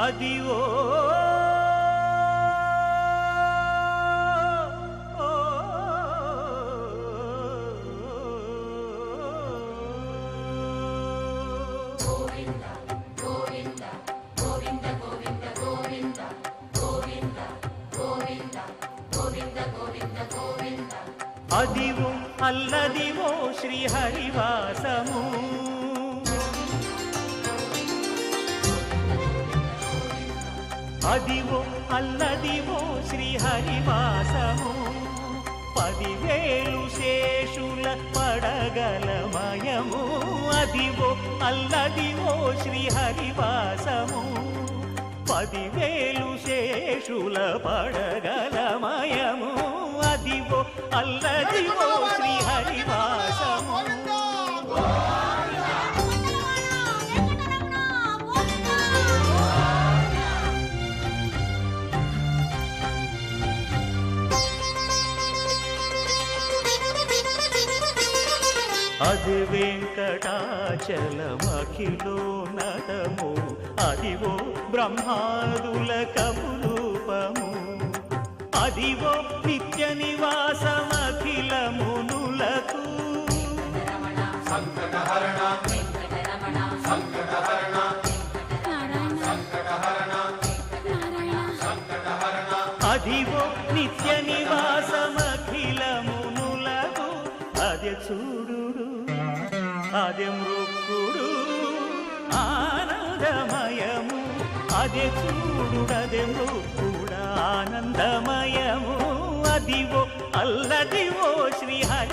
అదివో అదివో అల్లదివో శ్రీహరివాసము అదివో అల్లదివో శ్రీహరివాసము 10,000 శేషుల పడగలమయము అదివో అల్లదివో శ్రీహరివాసము 10,000 శేషుల పడగలమయము అదివో అల్లదివో శ్రీహరివాసము అది వెంకటాచలమఖిలోన్నతము అదివో బ్రహ్మాదుల కపురూపము అదివో నిత్య నివాసమఖిలమునులకు సంకటహరణ సంకటహరణ సంకటహరణ అదివో నిత్య నివాసమఖిలమునులకు అదే చూడు అదే మృక్కుడు ఆనందమయము అదే చూడు అదే మృక్కుడు ఆనందమయము అదివో అల్లదివో శ్రీహరి